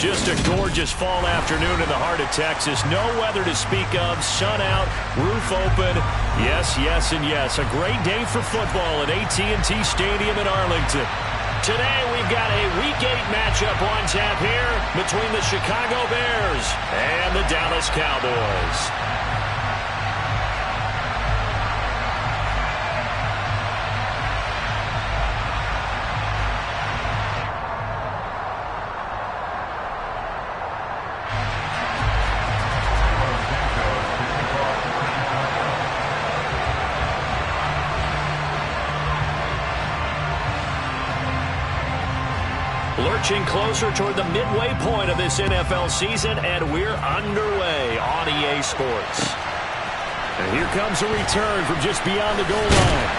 Just a gorgeous fall afternoon in the heart of Texas. No weather to speak of. Sun out, roof open. Yes, yes, and yes. A great day for football at AT&T Stadium in Arlington. Today we've got a Week 8 matchup on tap here between the Chicago Bears and the Dallas Cowboys. Lurching closer toward the midway point of this NFL season, and we're underway on EA Sports. And here comes a return from just beyond the goal line.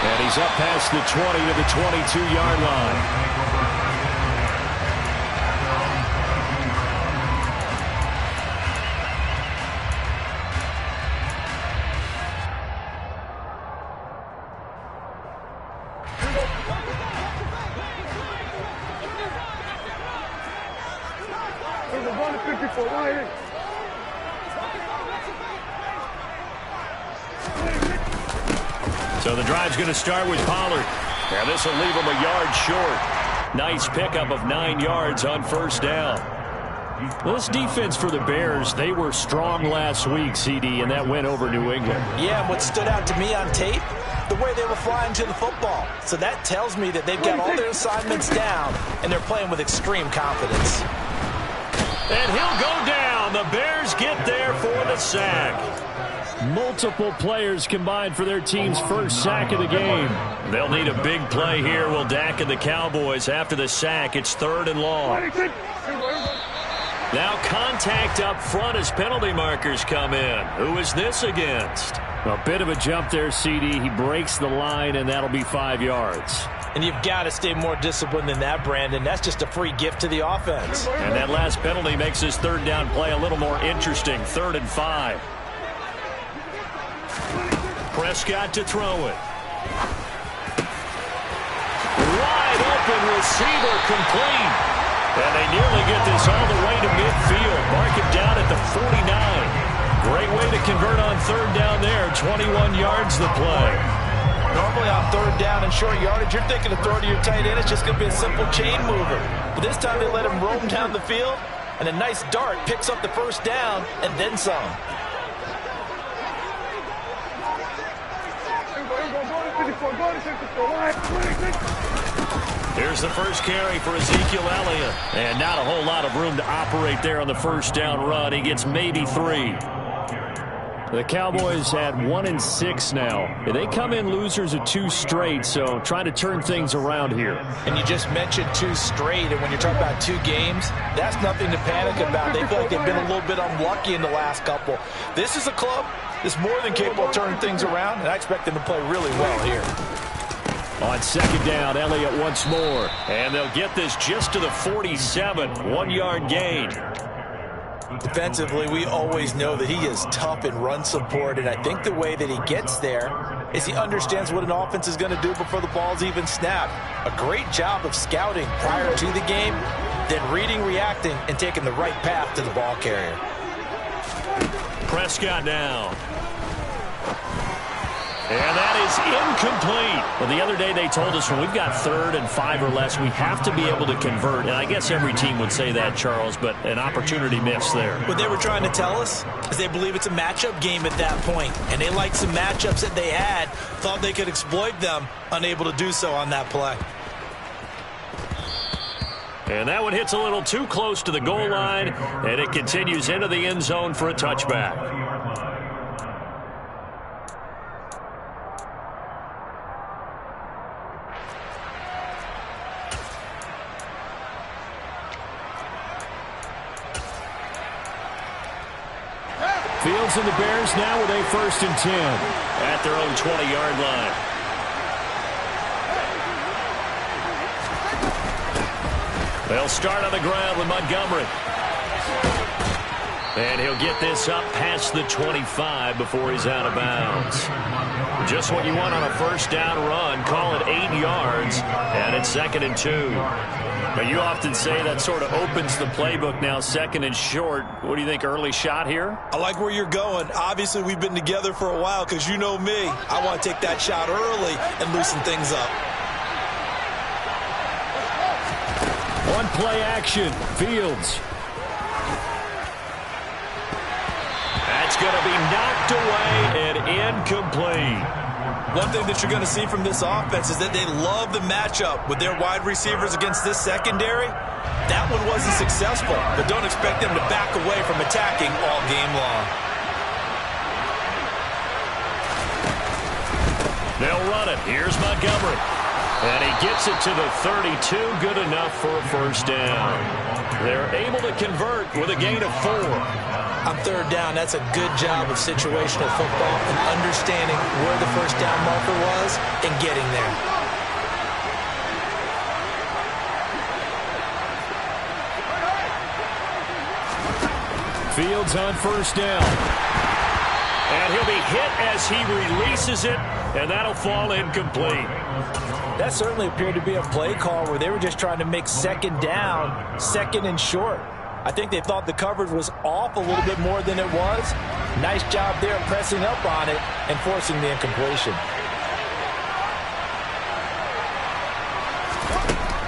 And he's up past the 20 to the 22-yard line. So the drive's going to start with Pollard. Now this will leave him a yard short. Nice pickup of 9 yards on first down. Well, this defense for the Bears, they were strong last week, CD, and that went over New England. Yeah, and what stood out to me on tape, the way they were flying to the football. So that tells me that they've got all their assignments down, and they're playing with extreme confidence. And he'll go down. The Bears get there for the sack. Multiple players combined for their team's first sack of the game. They'll need a big play here. Will Dak and the Cowboys after the sack. It's 3rd and long. Now contact up front as penalty markers come in. Who is this against? A bit of a jump there, CD. He breaks the line, and that'll be 5 yards. And you've got to stay more disciplined than that, Brandon. That's just a free gift to the offense. And that last penalty makes this 3rd down play a little more interesting. 3rd and 5. Prescott to throw it. Wide open receiver complete. And they nearly get this all the way to midfield. Mark it down at the 49. Great way to convert on 3rd down there. 21 yards the play. Normally on 3rd down and short yardage, you're thinking to throw to your tight end. It's just going to be a simple chain mover. But this time they let him roam down the field. And a nice dart picks up the first down and then some. Here's the first carry for Ezekiel Elliott. And not a whole lot of room to operate there on the first down run. He gets maybe 3. The Cowboys at 1-6 now. They come in losers of 2 straight, so trying to turn things around here. And you just mentioned 2 straight, and when you're talking about 2 games, that's nothing to panic about. They feel like they've been a little bit unlucky in the last couple. This is a club that's more than capable of turning things around, and I expect them to play really well here. On 2nd down, Elliott once more. And they'll get this just to the 47. 1-yard gain. Defensively, we always know that he is tough in run support, and I think the way that he gets there is he understands what an offense is going to do before the ball's even snapped. A great job of scouting prior to the game, then reading, reacting, and taking the right path to the ball carrier. Prescott now. And that is incomplete. Well, the other day they told us when we've got 3rd and 5 or less, we have to be able to convert. And I guess every team would say that, Charles, but an opportunity missed there. What they were trying to tell us is they believe it's a matchup game at that point. And they liked some matchups that they had, thought they could exploit them, unable to do so on that play. And that one hits a little too close to the goal line, and it continues into the end zone for a touchback. Fields and the Bears now with a 1st and 10 at their own 20-yard line. They'll start on the ground with Montgomery. And he'll get this up past the 25 before he's out of bounds. Just what you want on a 1st down run. Call it 8 yards, and it's 2nd and 2. But you often say that sort of opens the playbook now, 2nd and short. What do you think, early shot here? I like where you're going. Obviously, we've been together for a while because you know me. I want to take that shot early and loosen things up. One play action. Fields. That's going to be knocked away and incomplete. One thing that you're going to see from this offense is that they love the matchup with their wide receivers against this secondary. That one wasn't successful, but don't expect them to back away from attacking all game long. They'll run it. Here's Montgomery. And he gets it to the 32. Good enough for a first down. They're able to convert with a gain of 4. On 3rd down, that's a good job of situational football and understanding where the first down marker was and getting there. Fields on first down. And he'll be hit as he releases it, and that'll fall incomplete. That certainly appeared to be a play call where they were just trying to make 2nd down, 2nd and short. I think they thought the coverage was off a little bit more than it was. Nice job there pressing up on it and forcing the incompletion.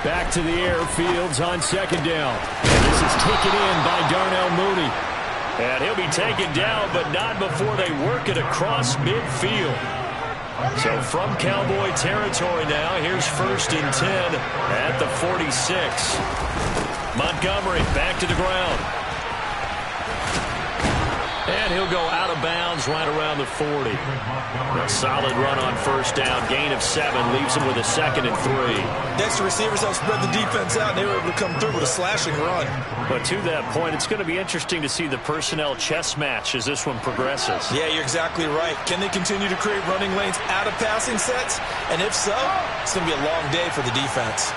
Back to the air, Fields on 2nd down. And this is taken in by Darnell Mooney. And he'll be taken down, but not before they work it across midfield. So from Cowboy territory now, here's 1st and 10 at the 46. Montgomery back to the ground. And he'll go out of bounds right around the 40. A solid run on first down. Gain of 7 leaves him with a 2nd and 3. Next, the receivers have spread the defense out, and they were able to come through with a slashing run. But to that point, it's going to be interesting to see the personnel chess match as this one progresses. Yeah, you're exactly right. Can they continue to create running lanes out of passing sets? And if so, it's going to be a long day for the defense.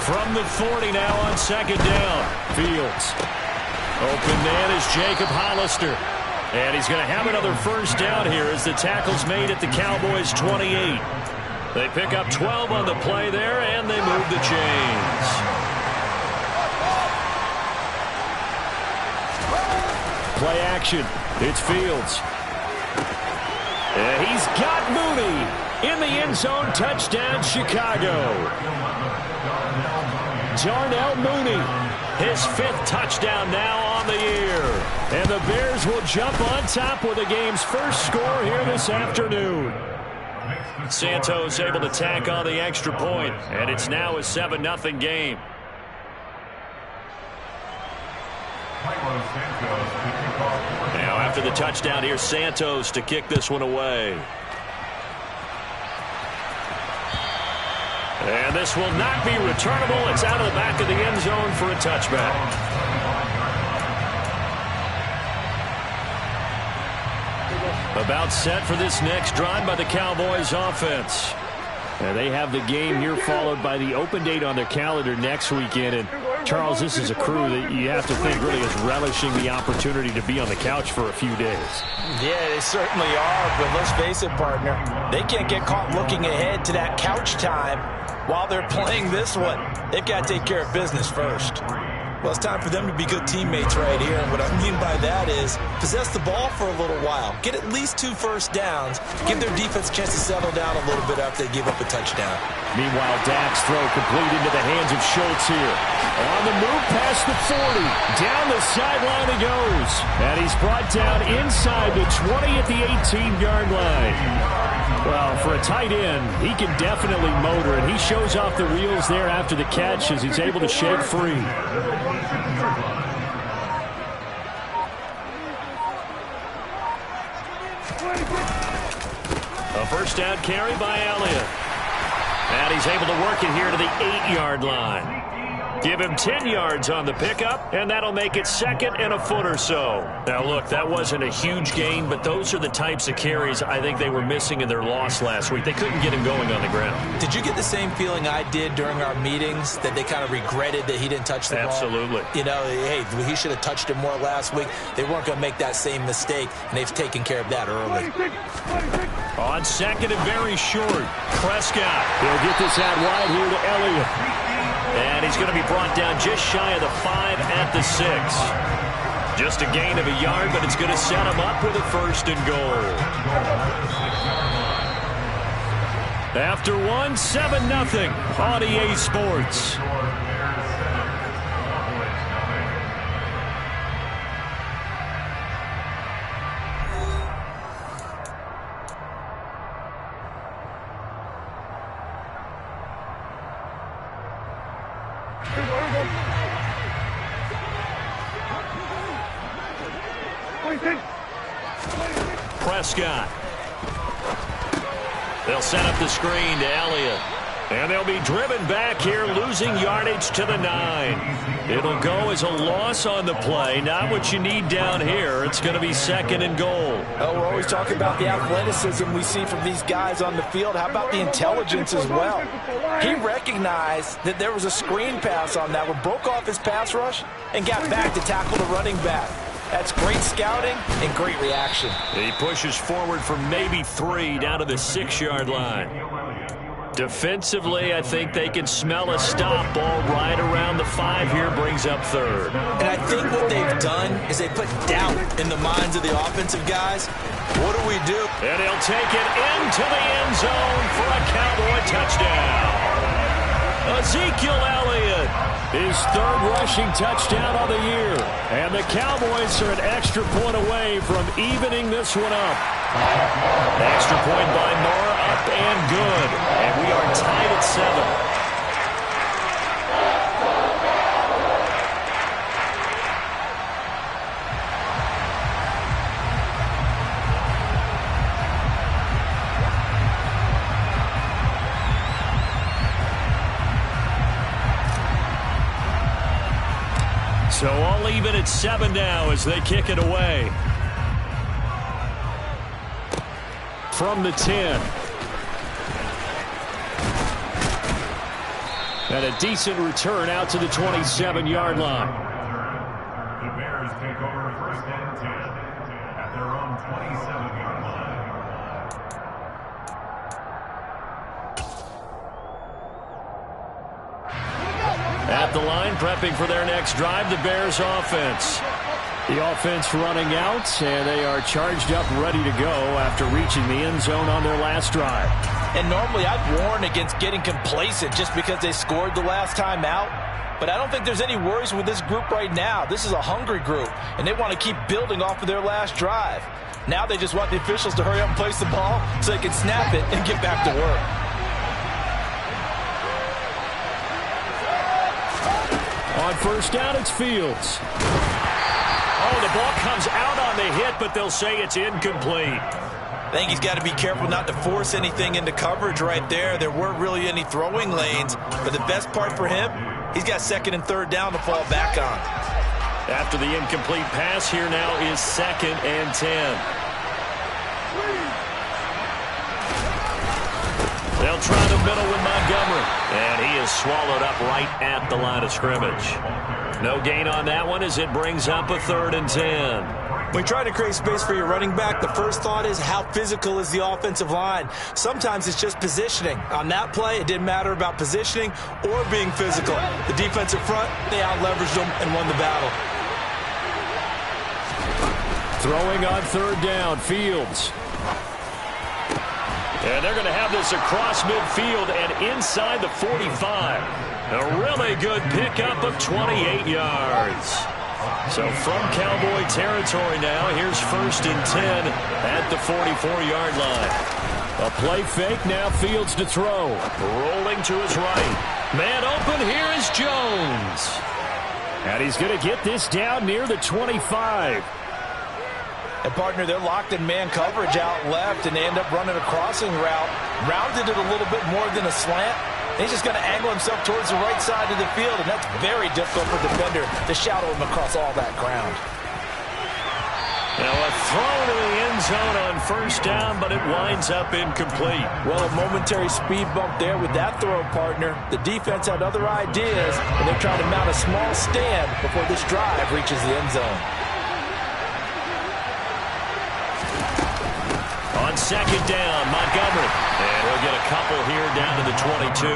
From the 40 now on 2nd down. Fields. Open man is Jacob Hollister. And he's going to have another first down here as the tackle's made at the Cowboys' 28. They pick up 12 on the play there, and they move the chains. Play action. It's Fields. And he's got Mooney in the end zone. Touchdown, Chicago. Darnell Mooney, his 5th touchdown now on the year. And the Bears will jump on top with the game's first score here this afternoon. Santos able to tack on the extra point, and it's now a 7-0 game. Now after the touchdown, here's Santos to kick this one away. And this will not be returnable. It's out of the back of the end zone for a touchback. About set for this next drive by the Cowboys offense. And they have the game here followed by the open date on their calendar next weekend. And Charles, this is a crew that you have to think really is relishing the opportunity to be on the couch for a few days. Yeah, they certainly are. But let's face it, partner, they can't get caught looking ahead to that couch time while they're playing this one. They've got to take care of business first. Well, it's time for them to be good teammates right here. And what I mean by that is possess the ball for a little while. Get at least 2 first downs. Give their defense a chance to settle down a little bit after they give up a touchdown. Meanwhile, Dak's throw complete into the hands of Schultz here. On the move past the 40. Down the sideline he goes. And he's brought down inside the 20 at the 18-yard line. Well, for a tight end, he can definitely motor, and he shows off the wheels there after the catch as he's able to shake free. A first down carry by Elliott. And he's able to work it here to the 8-yard line. Give him 10 yards on the pickup, and that'll make it 2nd and a foot or so. Now, look, that wasn't a huge gain, but those are the types of carries I think they were missing in their loss last week. They couldn't get him going on the ground. Did you get the same feeling I did during our meetings, that they kind of regretted that he didn't touch the ball? Absolutely. You know, hey, he should have touched it more last week. They weren't going to make that same mistake, and they've taken care of that early. On 2nd and very short, Prescott. He'll get this out wide here to Elliott. And he's going to be brought down just shy of the 5 at the 6. Just a gain of a yard, but it's going to set him up with a 1st and goal. After 1, 7-0 on EA Sports. Prescott. They'll set up the screen to Elliott. And they'll be driven back here, losing yardage to the 9. It'll go as a loss on the play. Not what you need down here. It's going to be 2nd and goal. Oh, we're always talking about the athleticism we see from these guys on the field. How about the intelligence as well? He recognized that there was a screen pass on that one, broke off his pass rush, and got back to tackle the running back. That's great scouting and great reaction. He pushes forward for maybe 3 down to the 6-yard line. Defensively, I think they can smell a stop. Ball right around the 5 here, brings up 3rd. And I think what they've done is they put doubt in the minds of the offensive guys. What do we do? And he'll take it into the end zone for a Cowboy touchdown. Ezekiel Elliott, his 3rd rushing touchdown of the year. And the Cowboys are an extra point away from evening this one up. Extra point by Moore, up and good. And we are tied at 7. So all even at 7 now as they kick it away. From the 10. And a decent return out to the 27-yard line. The Bears take over 1st and 10 at their own 27-yard line. At the line, prepping for their next drive, the Bears offense. The offense running out, and they are charged up, ready to go after reaching the end zone on their last drive. And normally I'd warn against getting complacent just because they scored the last time out. But I don't think there's any worries with this group right now. This is a hungry group, and they want to keep building off of their last drive. Now they just want the officials to hurry up and place the ball so they can snap it and get back to work. On 1st down, it's Fields. Oh, the ball comes out on the hit, but they'll say it's incomplete. I think he's got to be careful not to force anything into coverage right there. There weren't really any throwing lanes, but the best part for him, he's got 2nd and 3rd down to fall back on. After the incomplete pass, here now is 2nd and 10. They'll try the middle with Montgomery. And he is swallowed up right at the line of scrimmage. No gain on that one as it brings up a 3rd and 10. When you try to create space for your running back, the first thought is how physical is the offensive line. Sometimes it's just positioning. On that play, it didn't matter about positioning or being physical. The defensive front, they out-leveraged them and won the battle. Throwing on 3rd down, Fields. And they're going to have this across midfield and inside the 45. A really good pickup of 28 yards. So from Cowboy territory now, here's 1st and 10 at the 44-yard line. A play fake, now Fields to throw. Rolling to his right. Man open, here is Jones. And he's going to get this down near the 25. And, partner, they're locked in man coverage out left, and they end up running a crossing route. Rounded it a little bit more than a slant. And he's just going to angle himself towards the right side of the field, and that's very difficult for a defender to shadow him across all that ground. Now a throw to the end zone on first down, but it winds up incomplete. Well, a momentary speed bump there with that throw, partner. The defense had other ideas, and they're trying to mount a small stand before this drive reaches the end zone. On second down, Montgomery. And he'll get a couple here down to the 22.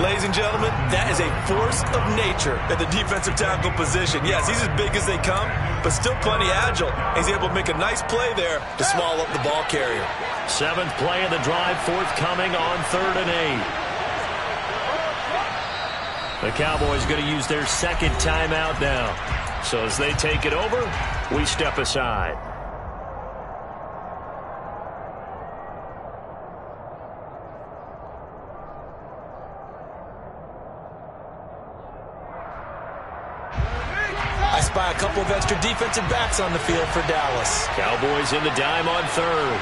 Ladies and gentlemen, that is a force of nature at the defensive tackle position. Yes, he's as big as they come, but still plenty agile. He's able to make a nice play there to swallow up the ball carrier. 7th play of the drive, forthcoming on 3rd and 8. The Cowboys going to use their second timeout now. So as they take it over, we step aside. I spy a couple of extra defensive backs on the field for Dallas. Cowboys in the dime on 3rd.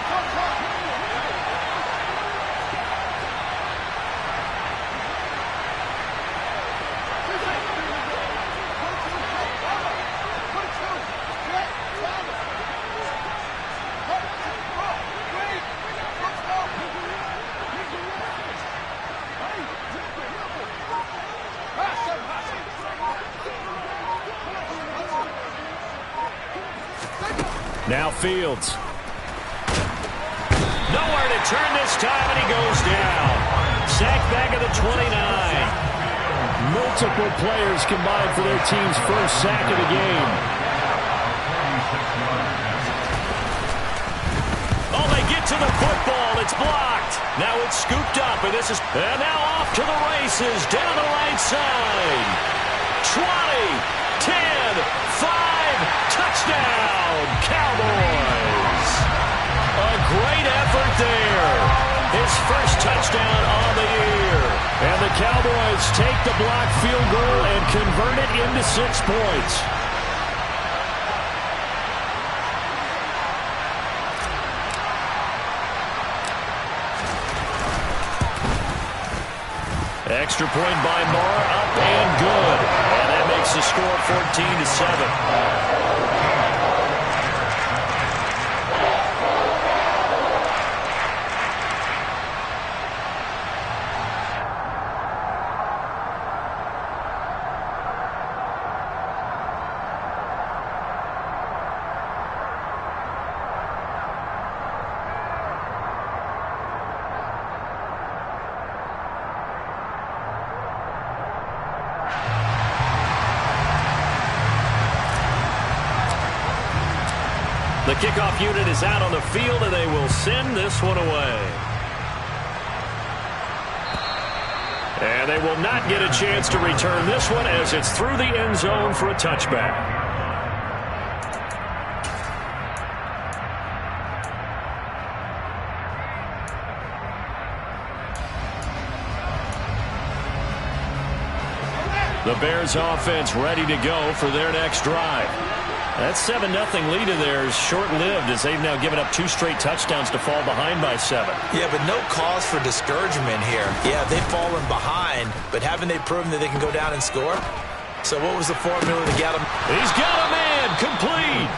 Now Fields. Nowhere to turn this time, and he goes down. Sacked back at the 29. Multiple players combined for their team's first sack of the game. Oh, they get to the football. It's blocked. Now it's scooped up, and this is... And now off to the races, down the right side. 20, 10, 5, touchdown, Cowboys. A great effort there. His first touchdown on the year. And the Cowboys take the blocked field goal and convert it into 6 points. Extra point by Marr, up and good. And that makes the score 14-7. The kickoff unit is out on the field, and they will send this one away. And they will not get a chance to return this one as it's through the end zone for a touchback. The Bears offense ready to go for their next drive. That 7-0 lead of theirs short-lived as they've now given up 2 straight touchdowns to fall behind by 7. Yeah, but no cause for discouragement here. Yeah, they've fallen behind, but haven't they proven that they can go down and score? So what was the formula to get him? He's got a man, complete.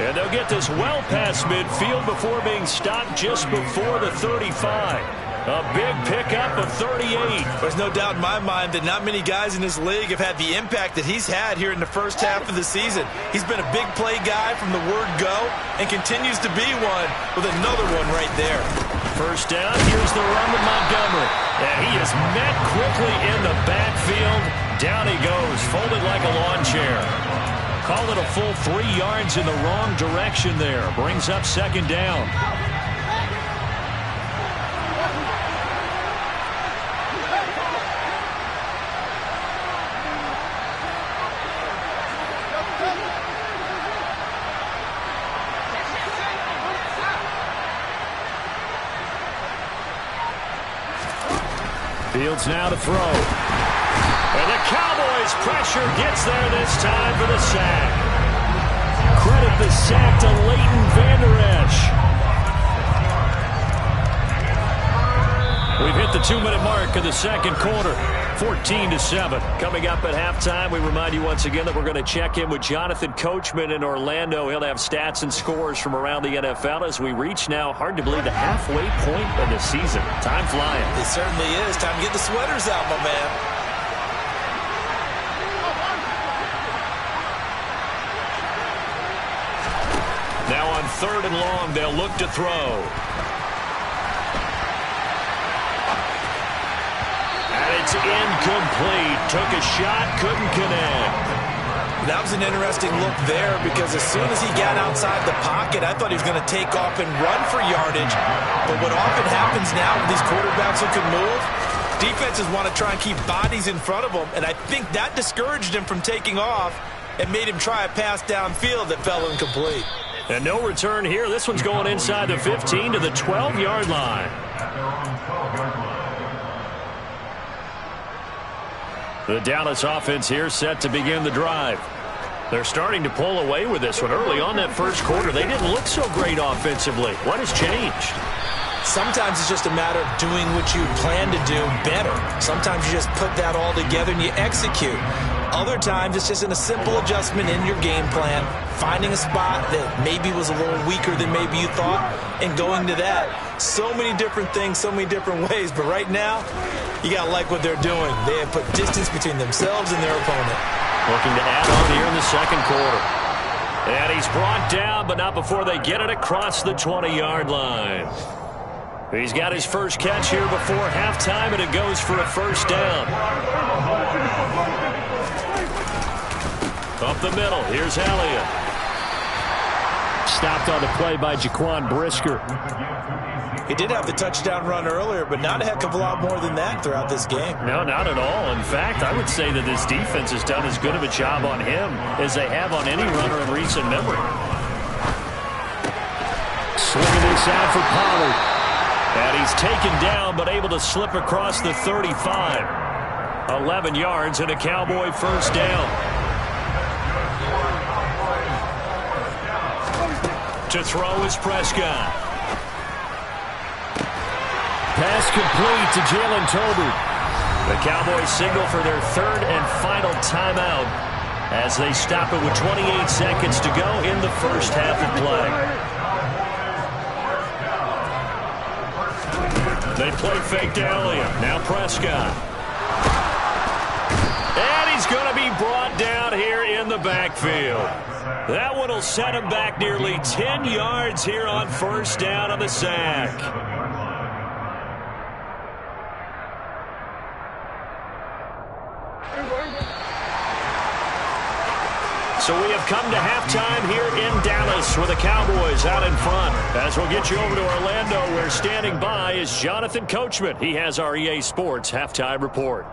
And they'll get this well past midfield before being stopped just before the 35. A big pickup of 38. There's no doubt in my mind that not many guys in this league have had the impact that he's had here in the first half of the season. He's been a big play guy from the word go and continues to be one with another one right there. First down, here's the run with Montgomery. And he is met quickly in the backfield. Down he goes, folded like a lawn chair. Call it a full 3 yards in the wrong direction there. Brings up second down. Fields now to throw. And the Cowboys pressure gets there this time for the sack. Credit the sack to Leighton Vander Esch. We've hit the 2-minute mark of the second quarter. 14-7. Coming up at halftime, we remind you once again that we're going to check in with Jonathan Coachman in Orlando. He'll have stats and scores from around the NFL as we reach now, hard to believe, the halfway point of the season. Time flying. It certainly is. Time to get the sweaters out, my man. Now on 3rd and long, they'll look to throw. It's incomplete. Took a shot, couldn't connect. That was an interesting look there because as soon as he got outside the pocket, I thought he was going to take off and run for yardage. But what often happens now with these quarterbacks who can move, defenses want to try and keep bodies in front of them, and I think that discouraged him from taking off and made him try a pass downfield that fell incomplete. And no return here. This one's going inside the 15 to the 12-yard line. The Dallas offense here set to begin the drive. They're starting to pull away with this one. Early on that first quarter, they didn't look so great offensively. What has changed? Sometimes it's just a matter of doing what you plan to do better. Sometimes you just put that all together and you execute. Other times it's just in a simple adjustment in your game plan, finding a spot that maybe was a little weaker than maybe you thought, and going to that. So many different things, so many different ways, but right now, you got to like what they're doing. They have put distance between themselves and their opponent. Looking to add on here in the second quarter. And he's brought down, but not before they get it across the 20-yard line. He's got his first catch here before halftime, and it goes for a first down. Up the middle, here's Elliott. Stopped on the play by Jaquan Brisker. He did have the touchdown run earlier, but not a heck of a lot more than that throughout this game. No, not at all. In fact, I would say that this defense has done as good of a job on him as they have on any runner in recent memory. Swinging this out for Pollard. And he's taken down, but able to slip across the 35. 11 yards and a Cowboy first down. To throw is Prescott. Pass complete to Jalen Tolbert. The Cowboys signal for their third and final timeout as they stop it with 28 seconds to go in the first half of play. They play fake to Elliott. Now Prescott. And he's going to be brought down here in the backfield. That one will set him back nearly 10 yards here on first down on the sack. So we have come to halftime here in Dallas with the Cowboys out in front. As we'll get you over to Orlando, where standing by is Jonathan Coachman. He has our EA Sports halftime report.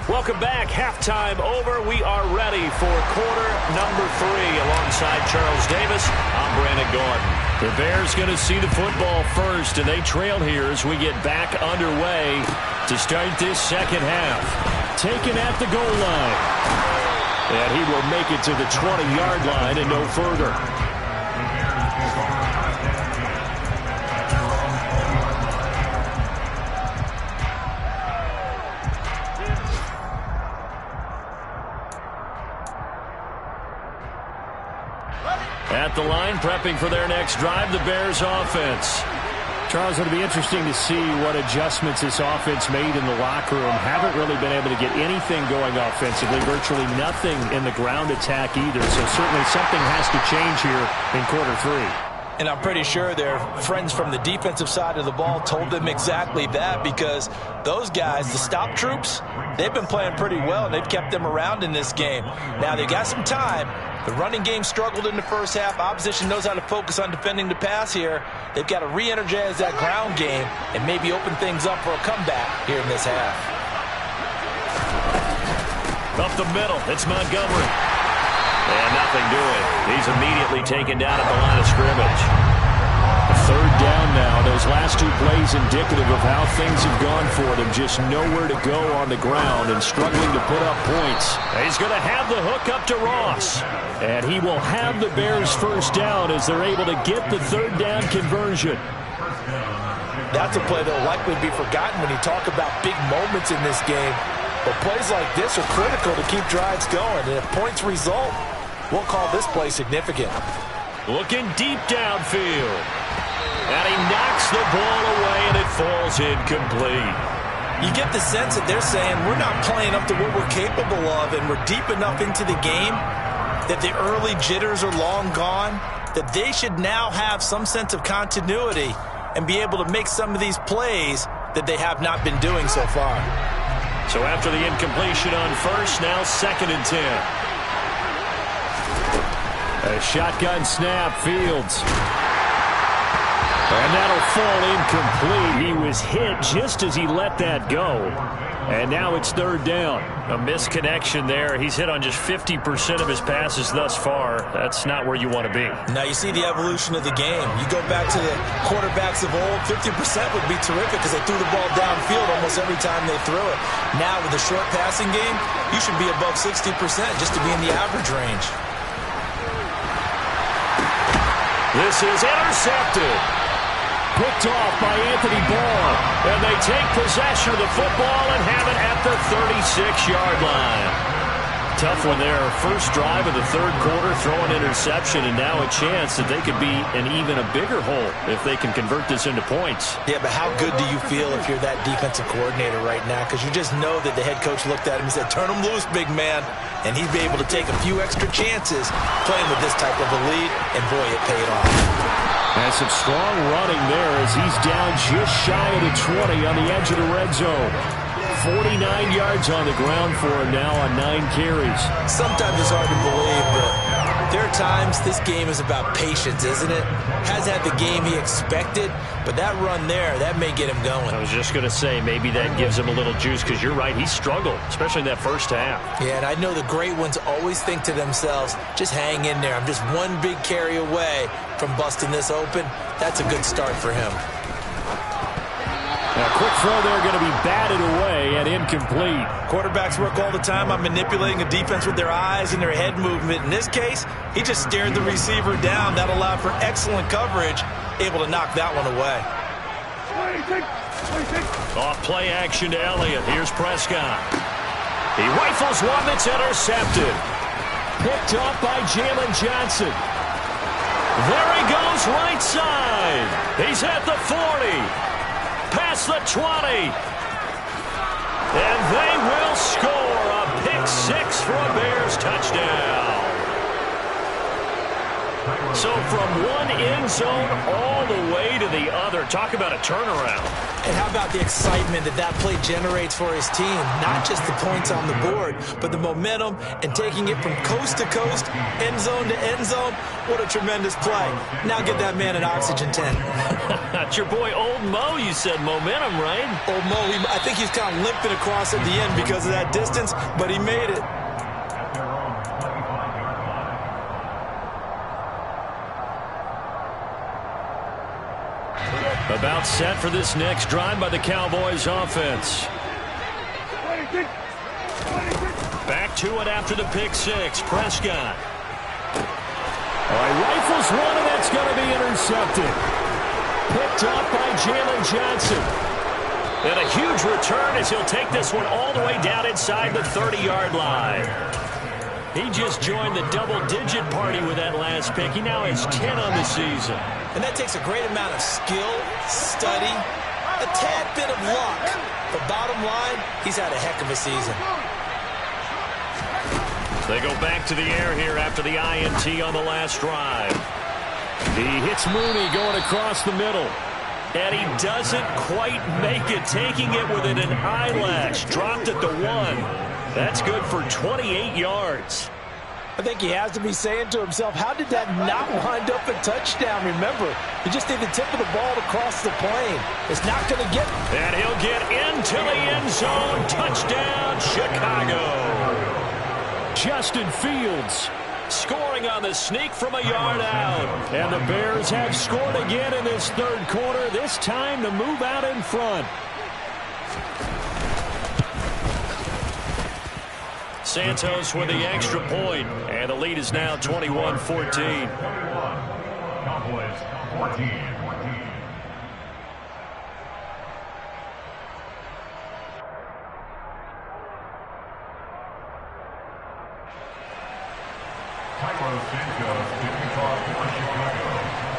Welcome back. Halftime over. We are ready for quarter number 3. Alongside Charles Davis, I'm Brandon Gordon. The Bears going to see the football first, and they trail here as we get back underway to start this second half. Taken at the goal line. And he will make it to the 20-yard line and no further. At the line, prepping for their next drive, the Bears offense. Charles, it'll be interesting to see what adjustments this offense made in the locker room. Haven't really been able to get anything going offensively, virtually nothing in the ground attack either. So certainly something has to change here in quarter 3. And I'm pretty sure their friends from the defensive side of the ball told them exactly that, because those guys, the stop troops, they've been playing pretty well, and they've kept them around in this game. Now, they got some time. The running game struggled in the first half. Opposition knows how to focus on defending the pass here. They've got to re-energize that ground game and maybe open things up for a comeback here in this half. Up the middle, it's Montgomery. And nothing doing. He's immediately taken down at the line of scrimmage. Third down now. Those last two plays indicative of how things have gone for them. Just nowhere to go on the ground and struggling to put up points. He's going to have the hook up to Ross. And he will have the Bears first down as they're able to get the third down conversion. That's a play that will likely be forgotten when you talk about big moments in this game. But plays like this are critical to keep drives going. And if points result, we'll call this play significant. Looking deep downfield. And he knocks the ball away, and it falls incomplete. You get the sense that they're saying we're not playing up to what we're capable of, and we're deep enough into the game that the early jitters are long gone, that they should now have some sense of continuity and be able to make some of these plays that they have not been doing so far. So after the incompletion on first, now 2nd and 10. A shotgun snap, Fields. And that'll fall incomplete. He was hit just as he let that go. And now it's third down. A misconnection there. He's hit on just 50% of his passes thus far. That's not where you want to be. Now you see the evolution of the game. You go back to the quarterbacks of old, 50% would be terrific because they threw the ball downfield almost every time they threw it. Now with the short passing game, you should be above 60% just to be in the average range. This is intercepted. Picked off by Anthony Barr. And they take possession of the football and have it at the 36-yard line. Tough one there. First drive of the third quarter, throw an interception, and now a chance that they could be in even a bigger hole if they can convert this into points. Yeah, but how good do you feel if you're that defensive coordinator right now? Because you just know that the head coach looked at him and said, turn him loose, big man. And he'd be able to take a few extra chances playing with this type of a lead, and boy, it paid off. And some strong running there as he's down just shy of the 20 on the edge of the red zone. 49 yards on the ground for him now on 9 carries. Sometimes it's hard to believe, but there are times this game is about patience, isn't it? Has had the game he expected, but that run there, that may get him going. I was just going to say, maybe that gives him a little juice, because you're right, he struggled, especially in that first half. Yeah, and I know the great ones always think to themselves, just hang in there. I'm just one big carry away from busting this open. That's a good start for him. A quick throw there going to be batted away and incomplete. Quarterbacks work all the time on manipulating a defense with their eyes and their head movement. In this case, he just stared the receiver down. That allowed for excellent coverage, able to knock that one away. Off play action to Elliott. Here's Prescott. He rifles one that's intercepted. Picked up by Jalen Johnson. There he goes right side. He's at the 40. Past the 20. And they will score a pick 6 for a Bears touchdown. So from one end zone all the way to the other. Talk about a turnaround. And how about the excitement that that play generates for his team? Not just the points on the board, but the momentum and taking it from coast to coast, end zone to end zone. What a tremendous play. Now get that man an oxygen tent. That's your boy Old Mo. You said momentum, right? Old Mo, I think he's kind of limping across at the end because of that distance, but he made it. About set for this next drive by the Cowboys offense. Back to it after the pick 6. Prescott. All right, rifles one, and that's going to be intercepted. Picked up by Jalen Johnson. And a huge return as he'll take this one all the way down inside the 30-yard line. He just joined the double-digit party with that last pick. He now has 10 on the season. And that takes a great amount of skill, study, a tad bit of luck. But bottom line, he's had a heck of a season. They go back to the air here after the INT on the last drive. He hits Mooney going across the middle. And he doesn't quite make it, taking it within an eyelash. Dropped at the 1. That's good for 28 yards. I think he has to be saying to himself, how did that not wind up a touchdown? Remember, you just need the tip of the ball to cross the plane. It's not going to get... And he'll get into the end zone. Touchdown, Chicago. Justin Fields scoring on the sneak from a yard out. And the Bears have scored again in this third quarter, this time to move out in front. Santos with the extra point, and the lead is now 21-14. Cowboys 14.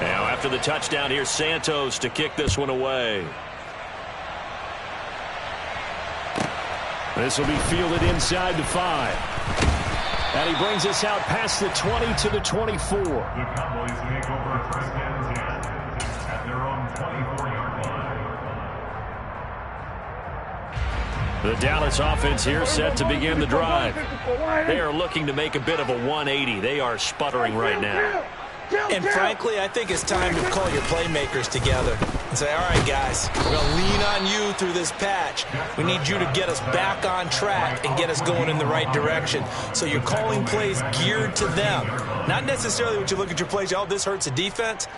Now after the touchdown, here's Santos to kick this one away. This will be fielded inside the 5. And he brings us out past the 20 to the 24. The Cowboys take over first and 10 at their own 24-yard line. The Dallas offense here set to begin the drive. They are looking to make a bit of a 180. They are sputtering right now. And frankly, I think it's time to call your playmakers together and say, all right, guys, we're going to lean on you through this patch. We need you to get us back on track and get us going in the right direction. So you're calling plays geared to them. Not necessarily when you look at your plays, oh, this hurts the defense.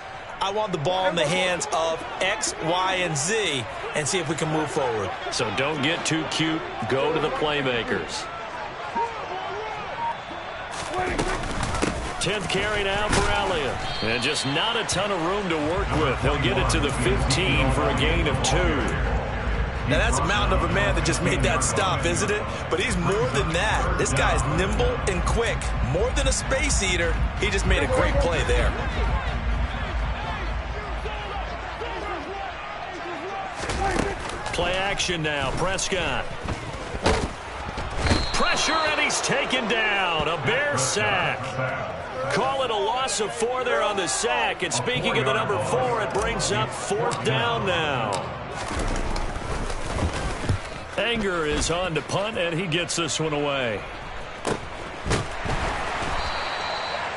I want the ball in the hands of X, Y, and Z and see if we can move forward. So don't get too cute. Go to the playmakers. 10th carry now for Elliott. And just not a ton of room to work with. He'll get it to the 15 for a gain of 2. Now, that's a mountain of a man that just made that stop, isn't it? But he's more than that. This guy's nimble and quick. More than a space eater. He just made a great play there. Play action now. Prescott. Pressure, and he's taken down. A Bear sack. Call it a loss of 4 there on the sack. And speaking of the number 4, it brings up 4th down now. Anger is on to punt, and he gets this one away.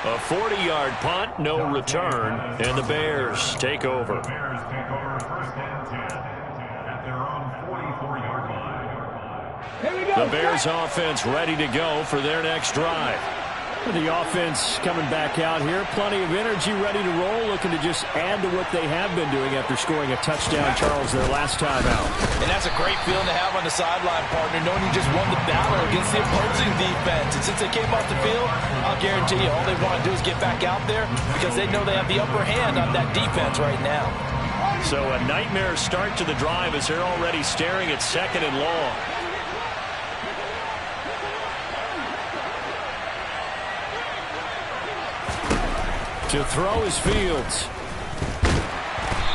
A 40-yard punt, no return, and the Bears take over. The Bears take over first and 10 at their own 44-yard line. The Bears offense ready to go for their next drive. The offense coming back out here. Plenty of energy, ready to roll, looking to just add to what they have been doing after scoring a touchdown, Charles, their last time out. And that's a great feeling to have on the sideline, partner, knowing you just won the battle against the opposing defense. And since they came off the field, I'll guarantee you all they want to do is get back out there because they know they have the upper hand on that defense right now. So a nightmare start to the drive as they're already staring at 2nd and long. To throw is Fields.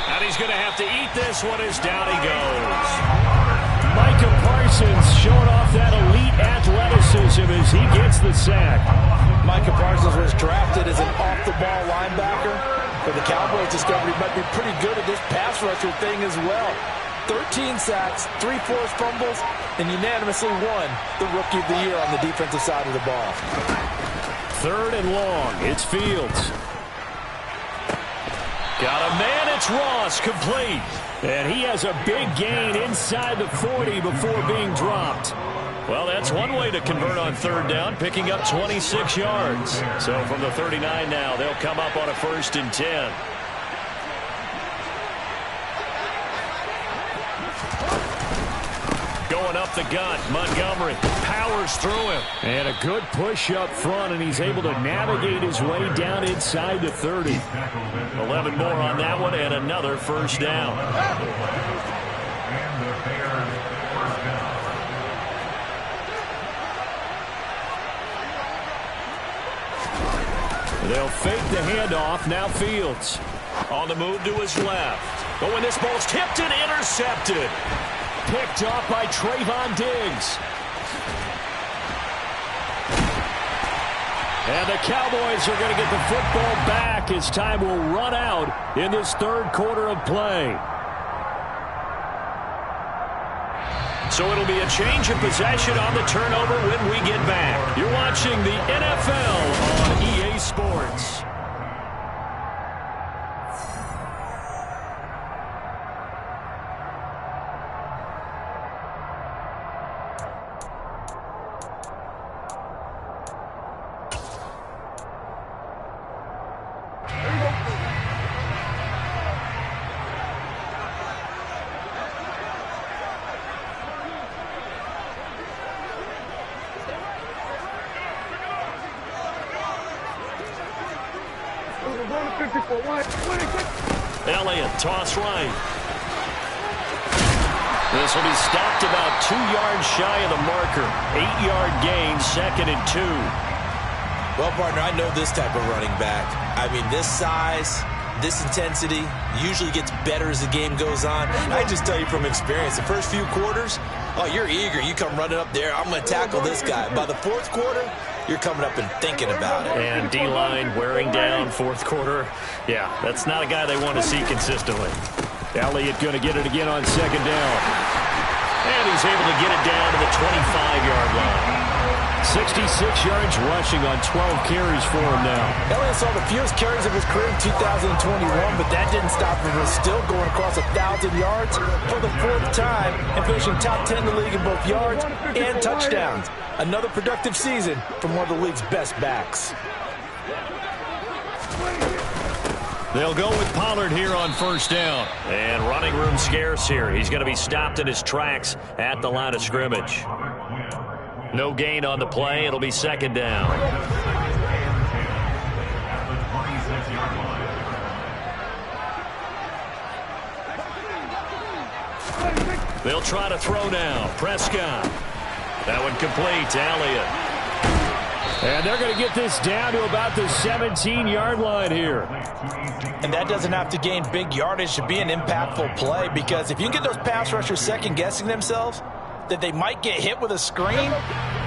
And he's going to have to eat this one as down he goes. Micah Parsons showing off that elite athleticism as he gets the sack. Micah Parsons was drafted as an off-the-ball linebacker, but the Cowboys discovered he might be pretty good at this pass rusher thing as well. 13 sacks, 3 forced fumbles, and unanimously won the Rookie of the Year on the defensive side of the ball. 3rd and long. It's Fields. Got a man, it's Ross, complete. And he has a big gain inside the 40 before being dropped. Well, that's one way to convert on 3rd down, picking up 26 yards. So from the 39 now, they'll come up on a 1st and 10. Going up the gut, Montgomery powers through him. And a good push up front, and he's able to navigate his way down inside the 30. 11 more on that one, and another 1st down. And the Bears first down. They'll fake the handoff. Now Fields. On the move to his left. But when this ball's tipped and intercepted. Picked off by Trayvon Diggs. And the Cowboys are going to get the football back as time will run out in this 3rd quarter of play. So it'll be a change of possession on the turnover when we get back. You're watching the NFL on EA Sports. Elliott, toss right. This will be stopped about 2 yards shy of the marker. 8-yard gain, 2nd and 2. Well, partner, I know this type of running back. I mean, this size, this intensity usually gets better as the game goes on. I just tell you from experience, the first few quarters, oh, you're eager. You come running up there, I'm going to tackle this guy. By the fourth quarter, you're coming up and thinking about it. And D-line wearing down fourth quarter. Yeah, that's not a guy they want to see consistently. Elliott going to get it again on 2nd down. And he's able to get it down to the 25-yard line. 66 yards rushing on 12 carries for him now. Elliott saw the fewest carries of his career in 2021, but that didn't stop him from still going across 1,000 yards for the 4th time and finishing top 10 in the league in both yards and touchdowns. Another productive season from one of the league's best backs. They'll go with Pollard here on 1st down. And running room scarce here. He's going to be stopped in his tracks at the line of scrimmage. No gain on the play. It'll be 2nd down. They'll try to throw now. Prescott. That one complete to Elliott. And they're going to get this down to about the 17-yard line here. And that doesn't have to gain big yardage to be an impactful play, because if you can get those pass rushers second-guessing themselves that they might get hit with a screen,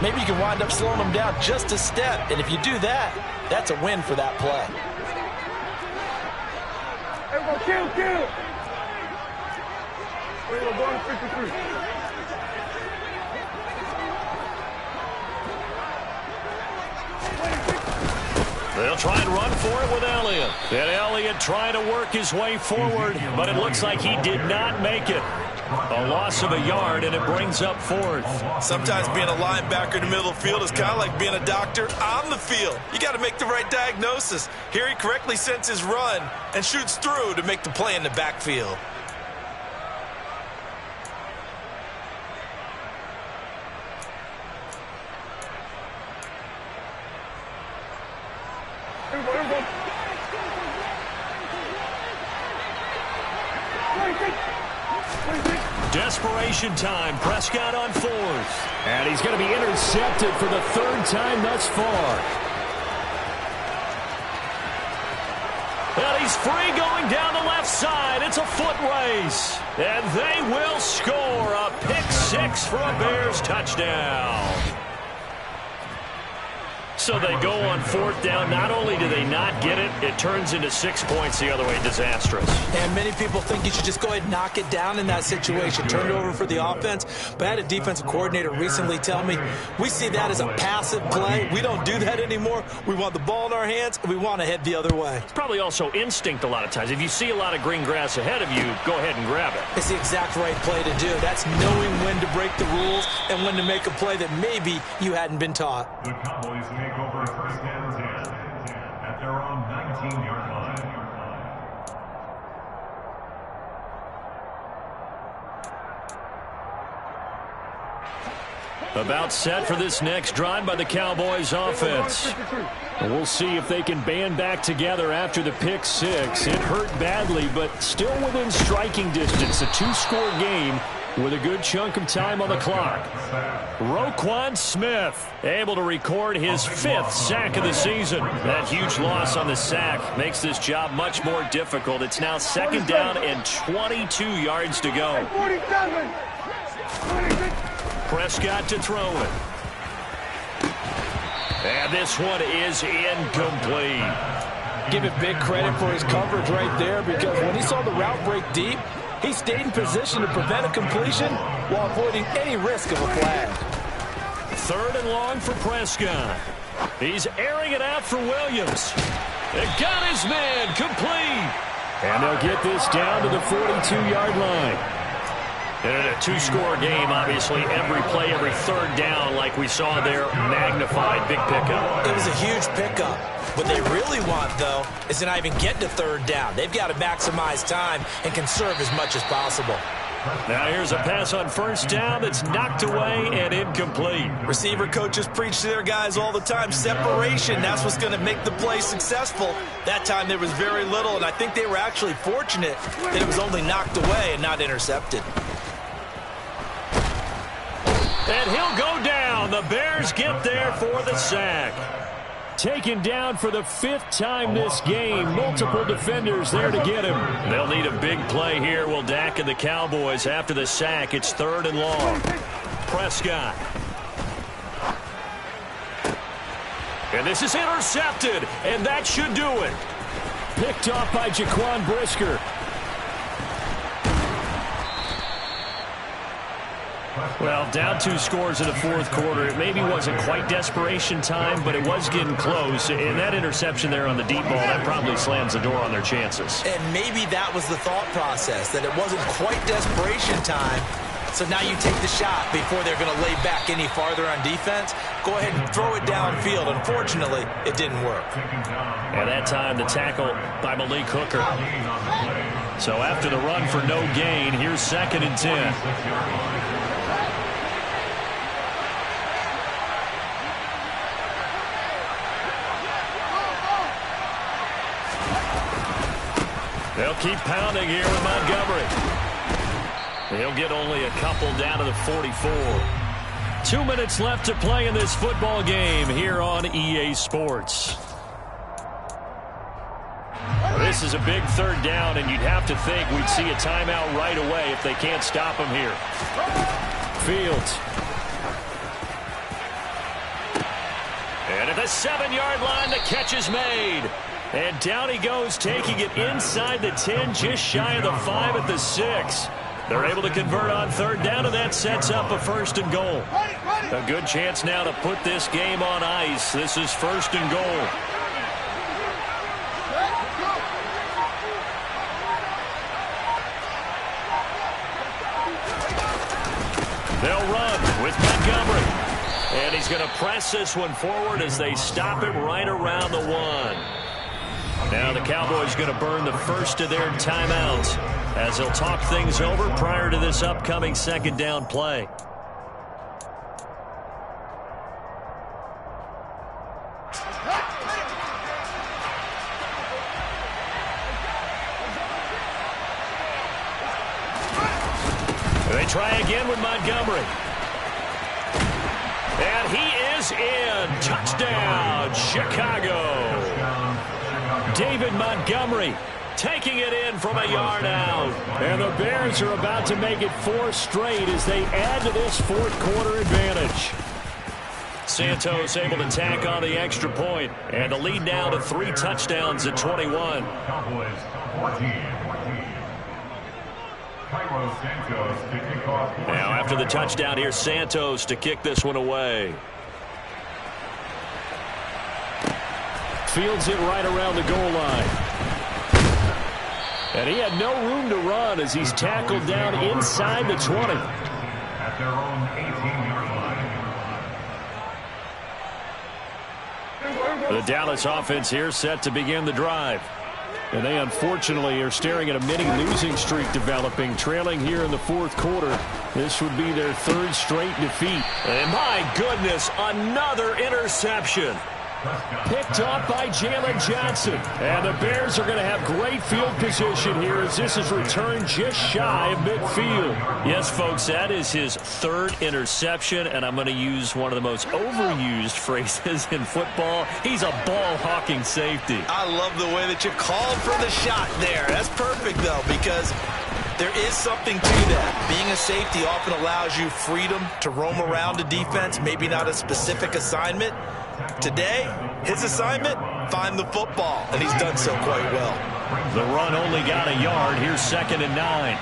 maybe you can wind up slowing them down just a step. And if you do that, that's a win for that play. Everyone, kill! Everyone, go to 53. They'll try and run for it with Elliott. And Elliott trying to work his way forward, but it looks like he did not make it. A loss of a yard, and it brings up 4th. Sometimes being a linebacker in the middle of the field is kind of like being a doctor on the field. You got to make the right diagnosis. Here he correctly sends his run and shoots through to make the play in the backfield. Desperation time. Prescott on 4th. And he's going to be intercepted for the 3rd time thus far. And he's free going down the left side. It's a foot race. And they will score a pick 6 for a Bears touchdown. So they go on 4th down. Not only do they not get it, it turns into 6 points the other way. Disastrous. And many people think you should just go ahead and knock it down in that situation. Turn it over for the offense. But I had a defensive coordinator recently tell me, we see that as a passive play. We don't do that anymore. We want the ball in our hands, and we want to head the other way. It's probably also instinct a lot of times. If you see a lot of green grass ahead of you, go ahead and grab it. It's the exact right play to do. That's knowing when to break the rules and when to make a play that maybe you hadn't been taught. The Cowboys take over 1st and 10 at their own 19-yard line. About set for this next drive by the Cowboys offense. And we'll see if they can band back together after the pick 6. It hurt badly, but still within striking distance. A 2-score game with a good chunk of time on the clock. Roquan Smith able to record his 5th sack of the season. That huge loss on the sack makes this job much more difficult. It's now 2nd down and 22 yards to go. 47. Prescott to throw it. And this one is incomplete. Give it big credit for his coverage right there, because when he saw the route break deep, he stayed in position to prevent a completion while avoiding any risk of a flag. 3rd and long for Prescott. He's airing it out for Williams. It got his man complete. And they'll get this down to the 42-yard line. And in a 2-score game, obviously, every play, every 3rd down, like we saw there, magnified, big pickup. It was a huge pickup. What they really want, though, is to not even get to 3rd down. They've got to maximize time and conserve as much as possible. Now here's a pass on first down that's knocked away and incomplete. Receiver coaches preach to their guys all the time. Separation, that's what's going to make the play successful. That time there was very little, and I think they were actually fortunate that it was only knocked away and not intercepted. And he'll go down. The Bears get there for the sack. Taken down for the 5th time this game. Multiple defenders there to get him. They'll need a big play here. Will Dak and the Cowboys after the sack. It's 3rd and long. Prescott. And this is intercepted. And that should do it. Picked off by Jaquan Brisker. Well, down 2 scores in the 4th quarter. It maybe wasn't quite desperation time, but it was getting close. And that interception there on the deep ball, that probably slams the door on their chances. And maybe that was the thought process, that it wasn't quite desperation time. So now you take the shot before they're going to lay back any farther on defense. Go ahead and throw it downfield. Unfortunately, it didn't work. And that time, the tackle by Malik Hooker. So after the run for no gain, here's 2nd and 10. They'll keep pounding here with Montgomery. He'll get only a couple down to the 44. 2 minutes left to play in this football game here on EA Sports. This is a big 3rd down, and you'd have to think we'd see a timeout right away if they can't stop him here. Fields. And at the 7-yard line, the catch is made. And down he goes, taking it inside the 10, just shy of the 5 at the 6. They're able to convert on 3rd down, and that sets up a 1st and goal. A good chance now to put this game on ice. This is 1st and goal. They'll run with Montgomery. And he's going to press this one forward as they stop it right around the 1. Now the Cowboys going to burn the first of their timeouts as they'll talk things over prior to this upcoming 2nd down play. They try again with Montgomery. And he is in. Touchdown, Chicago. David Montgomery taking it in from a yard out. And the Bears are about to make it 4 straight as they add to this 4th quarter advantage. Santos able to tack on the extra point. And the lead now to 3 touchdowns at 21. Cowboys 14. Santos to kick off. Now after the touchdown, here's Santos to kick this one away. Fields it right around the goal line. And he had no room to run as he's tackled down inside the 20. At their own 18-yard line. The Dallas offense here set to begin the drive. And they unfortunately are staring at a mini losing streak developing, trailing here in the 4th quarter. This would be their 3rd straight defeat. And my goodness, another interception. Picked off by Jalen Johnson. And the Bears are going to have great field position here as this is returned just shy of midfield. Yes, folks, that is his 3rd interception, and I'm going to use one of the most overused phrases in football. He's a ball-hawking safety. I love the way that you called for the shot there. That's perfect, though, because there is something to that. Being a safety often allows you freedom to roam around a defense, maybe not a specific assignment. Today, his assignment, find the football, and he's done so quite well. The run only got a yard. Here's 2nd and 9.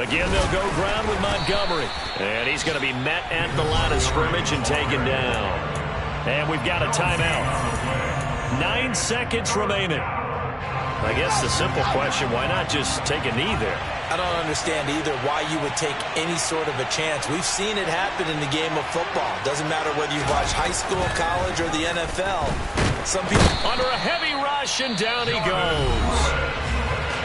Again, they'll go ground with Montgomery. And he's going to be met at the line of scrimmage and taken down. And we've got a timeout. 9 seconds remaining. I guess the simple question, why not just take a knee there? I don't understand either why you would take any sort of a chance. We've seen it happen in the game of football. Doesn't matter whether you watch high school, college, or the NFL. Some people under a heavy rush, and down he goes.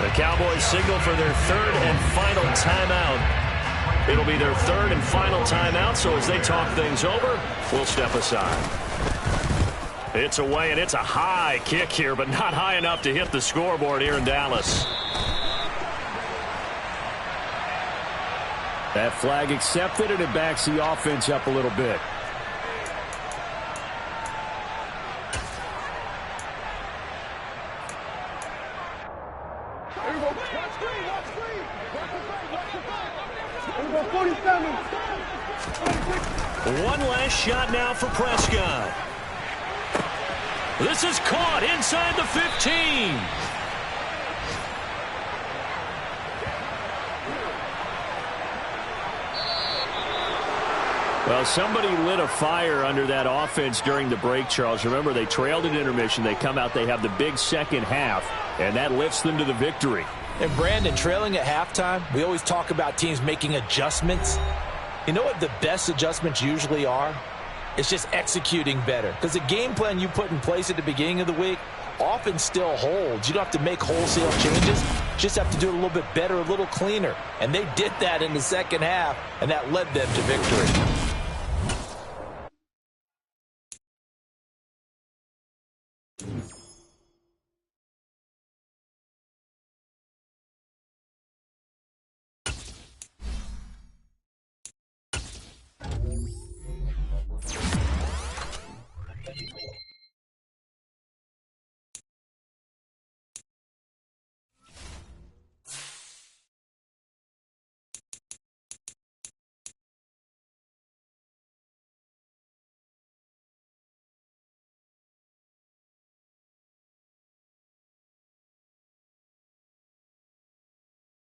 The Cowboys signal for their third and final timeout. It'll be their third and final timeout, so as they talk things over, we'll step aside. It's away, and it's a high kick here, but not high enough to hit the scoreboard here in Dallas. That flag accepted, and it backs the offense up a little bit. One last shot now for Prescott. This is caught inside the 15. Well, somebody lit a fire under that offense during the break, Charles. Remember, they trailed at intermission. They come out, they have the big second half, and that lifts them to the victory. And Brandon, trailing at halftime, we always talk about teams making adjustments. You know what the best adjustments usually are? It's just executing better. Because the game plan you put in place at the beginning of the week often still holds. You don't have to make wholesale changes. You just have to do it a little bit better, a little cleaner. And they did that in the second half, and that led them to victory.